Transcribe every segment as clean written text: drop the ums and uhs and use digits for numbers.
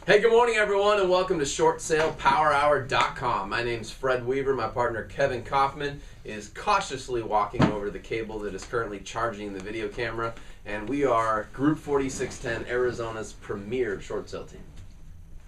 Hey, good morning, everyone, and welcome to ShortSalePowerHour.com. My name's Fred Weaver. My partner, Kevin Kaufman, is cautiously walking over the cable that is currently charging the video camera, and we are Group 4610, Arizona's premier short sale team.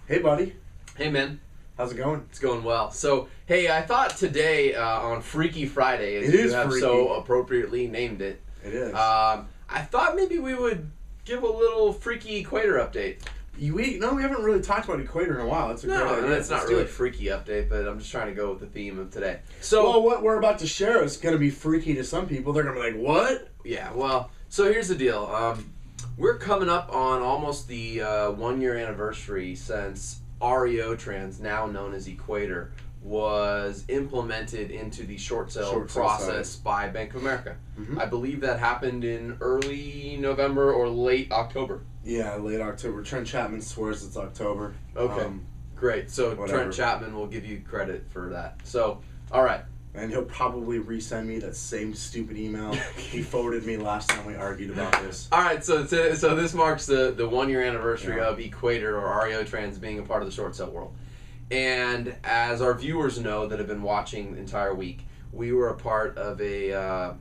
Hey, buddy. Hey, man. How's it going? It's going well. So, hey, I thought today on Freaky Friday, as you have freaky. so appropriately named it, It is. I thought maybe we would give a little freaky Equator update. We haven't really talked about Equator in a while. It's a great idea. No, it's not really a freaky update, but I'm just trying to go with the theme of today. So, well, what we're about to share is going to be freaky to some people. They're going to be like, what? Yeah, well, so here's the deal. We're coming up on almost the 1-year anniversary since REO Trans, now known as Equator, was implemented into the short sale process by Bank of America. Mm-hmm. I believe that happened in early November or late October. Yeah, late October. Trent Chapman swears it's October. Okay, great. So whatever. Trent Chapman will give you credit for that. So, all right. And he'll probably resend me that same stupid email he forwarded me last time we argued about this. All right, so this marks the 1-year anniversary of Equator, or REO Trans, being a part of the short sale world. And as our viewers know that have been watching the entire week, we were a part of a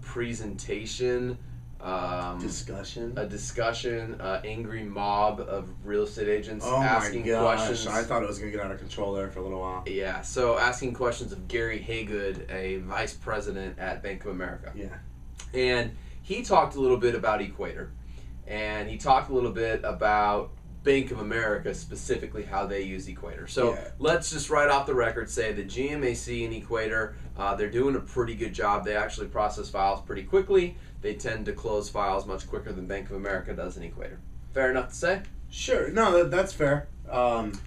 presentation, discussion, angry mob of real estate agents asking questions. I thought it was going to get out of control there for a little while. Yeah, so asking questions of Gary Haygood, a vice president at Bank of America. Yeah. And he talked a little bit about Equator, and he talked a little bit about Bank of America, specifically how they use Equator. So let's just right off the record say that GMAC and Equator, they're doing a pretty good job. They actually process files pretty quickly. They tend to close files much quicker than Bank of America does in Equator. Fair enough to say? Sure. No, that's fair.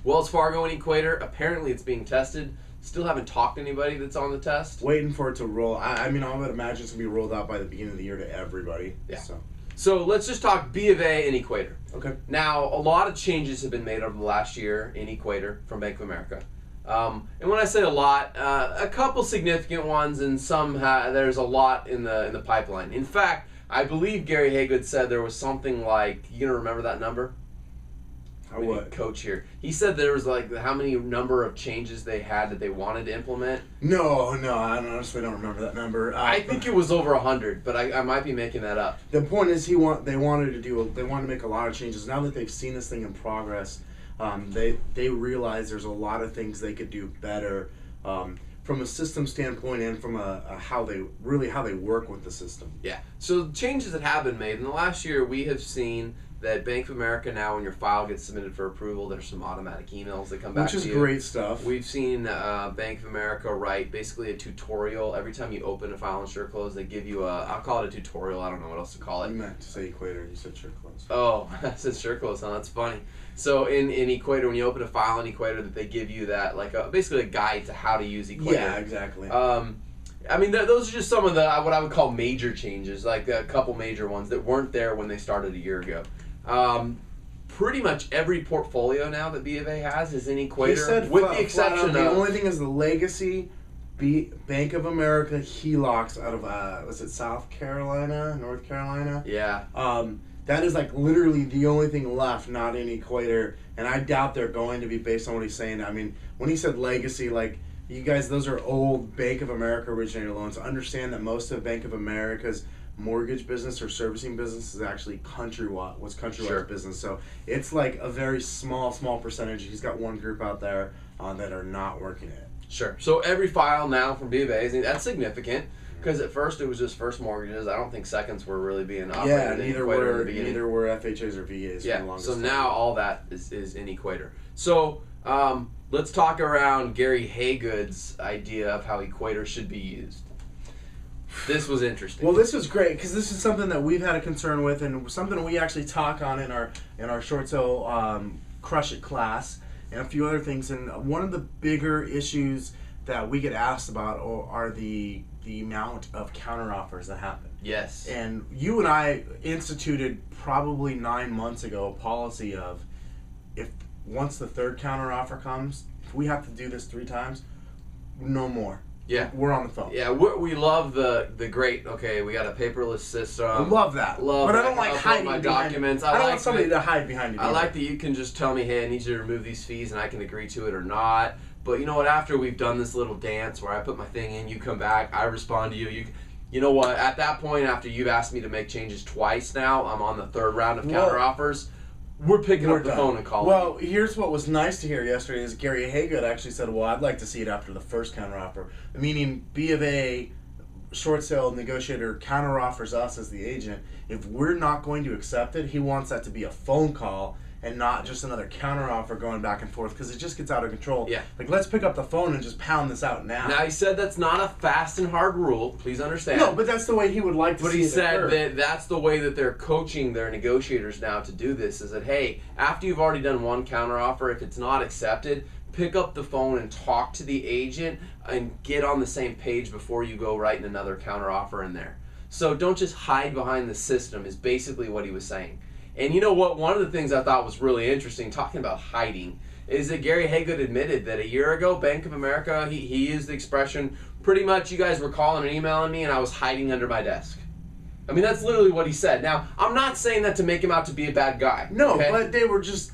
Wells Fargo and Equator, apparently it's being tested. Still haven't talked to anybody that's on the test. Waiting for it to roll. I mean, I would imagine it's going to be rolled out by the beginning of the year to everybody. Yeah. So let's just talk B of A and Equator. Okay. Now, a lot of changes have been made over the last year in Equator from Bank of America. And when I say a lot, a couple significant ones, and some there's a lot in the pipeline. In fact, I believe Gary Haygood said there was something like, you gonna remember that number? What? Coach here. He said there was like how many number of changes they had that they wanted to implement. No, I honestly don't remember that number. I think it was over 100, but I might be making that up. The point is, they wanted to make a lot of changes. Now that they've seen this thing in progress, they realize there's a lot of things they could do better from a system standpoint and from how they work with the system. Yeah. So changes that have been made in the last year, we have seen that Bank of America now, when your file gets submitted for approval, there's some automatic emails that come back to you. Which is great stuff. We've seen Bank of America write basically a tutorial. Every time you open a file in SureClose, they give you I'll call it a tutorial. I don't know what else to call it. You meant to say Equator. You said SureClose. Oh, I said SureClose. Huh? That's funny. So in Equator, when you open a file in Equator, that they give you that basically a guide to how to use Equator. Yeah, exactly. I mean, those are just some of the what I would call major changes, like a couple major ones that weren't there when they started a year ago. Pretty much every portfolio now that B of A has is in Equator, with the exception of... The only thing is the legacy Bank of America HELOCs out of, was it South Carolina, North Carolina? Yeah. That is like literally the only thing left not in Equator, and I doubt they're going to be based on what he's saying. I mean, when he said legacy, like, you guys, those are old Bank of America originated loans. Understand that most of Bank of America's mortgage business or servicing business is actually Countrywide's business. So it's like a very small percentage. He's got one group out there that are not working it. Sure. So every file now from B of A, that's significant, because at first it was just first mortgages. I don't think seconds were really being operated in Equator in the beginning. Neither were FHAs or VAs for the longest so time. now all that is in Equator. So let's talk around Gary Haygood's idea of how Equator should be used. This was interesting. Well, this was great because this is something that we've had a concern with, and something we actually talk on in our short sale Crush It class, and a few other things. And one of the bigger issues that we get asked about are the amount of counteroffers that happen. Yes. And you and I instituted probably 9 months ago a policy of, if once the third counteroffer comes, if we have to do this 3 times, no more. Yeah. We're on the phone. Yeah, we love the great, okay, we got a paperless system. I love that. But I don't like hiding my behind documents. I don't want somebody to hide behind you. I like that you can just tell me, hey, I need you to remove these fees, and I can agree to it or not. But you know what? After we've done this little dance where I put my thing in, you come back, I respond to you. You know what? At that point, after you've asked me to make changes twice now, I'm on the third round of counteroffers. We're picking up the phone and calling. Well, here's what was nice to hear yesterday is Gary Haygood actually said, well, I'd like to see it after the first counteroffer. Meaning B of A short sale negotiator counteroffers us as the agent. If we're not going to accept it, he wants that to be a phone call and not just another counteroffer going back and forth because it just gets out of control. Yeah. Like, let's pick up the phone and just pound this out now. Now, he said that's not a fast and hard rule. Please understand. No, but that's the way he would like to see it. But he said that that's the way that they're coaching their negotiators now to do this, is that, hey, after you've already done one counteroffer, if it's not accepted, pick up the phone and talk to the agent and get on the same page before you go writing another counteroffer in there. So don't just hide behind the system is basically what he was saying. And you know what? One of the things I thought was really interesting, talking about hiding, is that Gary Haygood admitted that a year ago, Bank of America, he used the expression, pretty much you guys were calling and emailing me and I was hiding under my desk. I mean, that's literally what he said. Now, I'm not saying that to make him out to be a bad guy. No, okay? but they were just...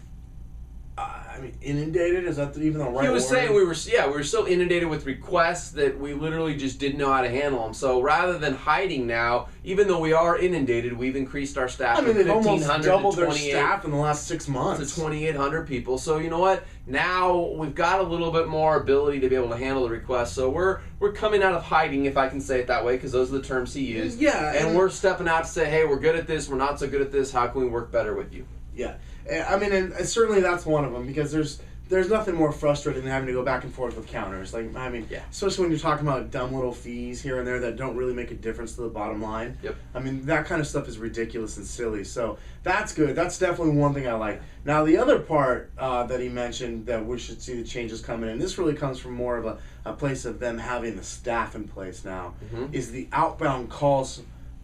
inundated? Is that even the right word? He was saying we were so inundated with requests that we literally just didn't know how to handle them. So rather than hiding now, even though we are inundated, we've increased our staff from they've 1,500 almost doubled to their staff in the last 6 months. To 2,800 people. So you know what? Now we've got a little bit more ability to be able to handle the requests. So we're coming out of hiding, if I can say it that way, because those are the terms he used. Yeah. And we're stepping out to say, hey, we're good at this. We're not so good at this. How can we work better with you? Yeah. I mean, and certainly that's one of them, because there's nothing more frustrating than having to go back and forth with counters. Like, I mean, especially when you're talking about dumb little fees here and there that don't really make a difference to the bottom line. Yep. I mean, that kind of stuff is ridiculous and silly. So that's good. That's definitely one thing I like. Now, the other part that he mentioned that we should see the changes coming in, this really comes from more of a place of them having the staff in place now, is the outbound calls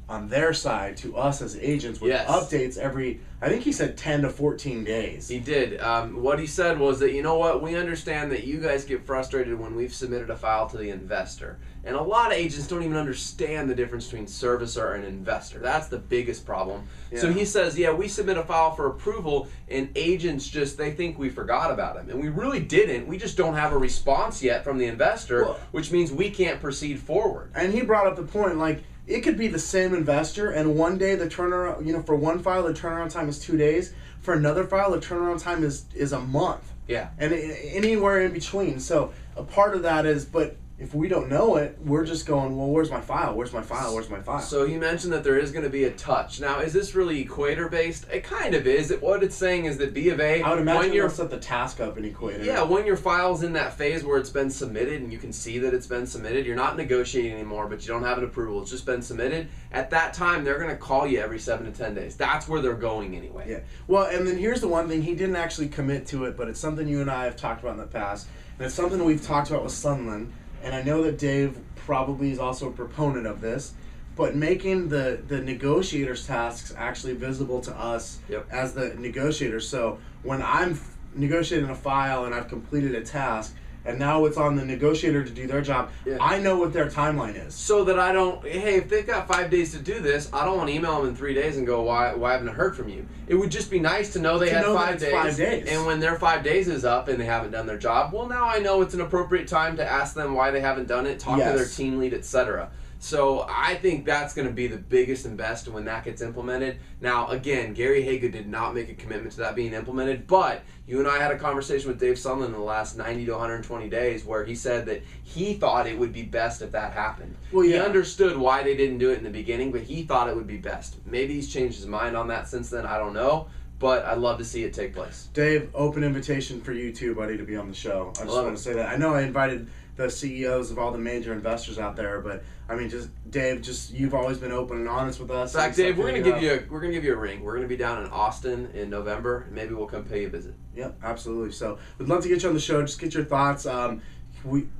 on their side to us as agents with updates every, I think he said 10 to 14 days. He did. What he said was that, you know what, we understand that you guys get frustrated when we've submitted a file to the investor. And a lot of agents don't even understand the difference between servicer and investor. That's the biggest problem. Yeah. So he says, we submit a file for approval and agents they think we forgot about him. And we really didn't. We just don't have a response yet from the investor, which means we can't proceed forward. And he brought up the point, like, it could be the same investor, and one day the turnaround, for one file, the turnaround time is 2 days. For another file, the turnaround time is a month. Yeah. And anywhere in between. So a part of that is, but if we don't know it, we're just going, well, where's my file? Where's my file? Where's my file? So he mentioned that there is going to be a touch. Now, is this really Equator based? It kind of is. What it's saying is that B of A, I would imagine you'll set the task up in Equator. Yeah, when your file's in that phase where it's been submitted and you can see that it's been submitted, you're not negotiating anymore, but you don't have an approval. It's just been submitted. At that time, they're going to call you every 7 to 10 days. That's where they're going anyway. Yeah. Well, and then here's the one thing. He didn't actually commit to it, but it's something you and I have talked about in the past, and it's something we've talked about with Sunland. And I know that Dave probably is also a proponent of this, but making the negotiators' tasks actually visible to us as the negotiators. So when I'm negotiating a file and I've completed a task, and now it's on the negotiator to do their job, I know what their timeline is. So that I don't, hey, if they've got 5 days to do this, I don't want to email them in 3 days and go, why haven't I heard from you? It would just be nice to know they had 5 days. 5 days. And when their 5 days is up and they haven't done their job, well, now I know it's an appropriate time to ask them why they haven't done it, talk to their team lead, etc. So I think that's going to be the biggest and best when that gets implemented. Now, again, Gary Haygood did not make a commitment to that being implemented, but you and I had a conversation with Dave Sunland in the last 90 to 120 days where he said that he thought it would be best if that happened. Well, he understood why they didn't do it in the beginning, but he thought it would be best. Maybe he's changed his mind on that since then. I don't know. But I'd love to see it take place. Dave, open invitation for you too, buddy, to be on the show. I just want to say that. I know I invited the CEOs of all the major investors out there, but I mean, Dave, you've always been open and honest with us. In fact, Dave, we're gonna give you a ring. We're gonna be down in Austin in November. Maybe we'll come pay you a visit. Yep, absolutely. So we'd love to get you on the show. Just get your thoughts. The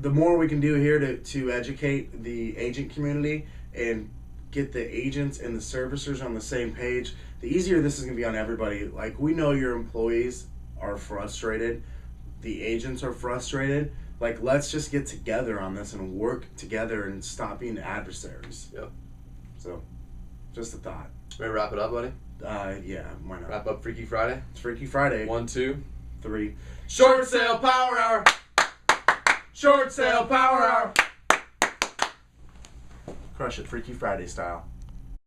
more we can do here to educate the agent community and get the agents and the servicers on the same page, the easier this is going to be on everybody. Like, we know your employees are frustrated. The agents are frustrated. Like, let's just get together on this and work together and stop being adversaries. Yep. So, just a thought. Ready to wrap it up, buddy? Yeah, why not? Wrap up Freaky Friday. It's Freaky Friday. 1, 2, 3. Short sale power hour. Short sale power hour. Crush it, Freaky Friday style.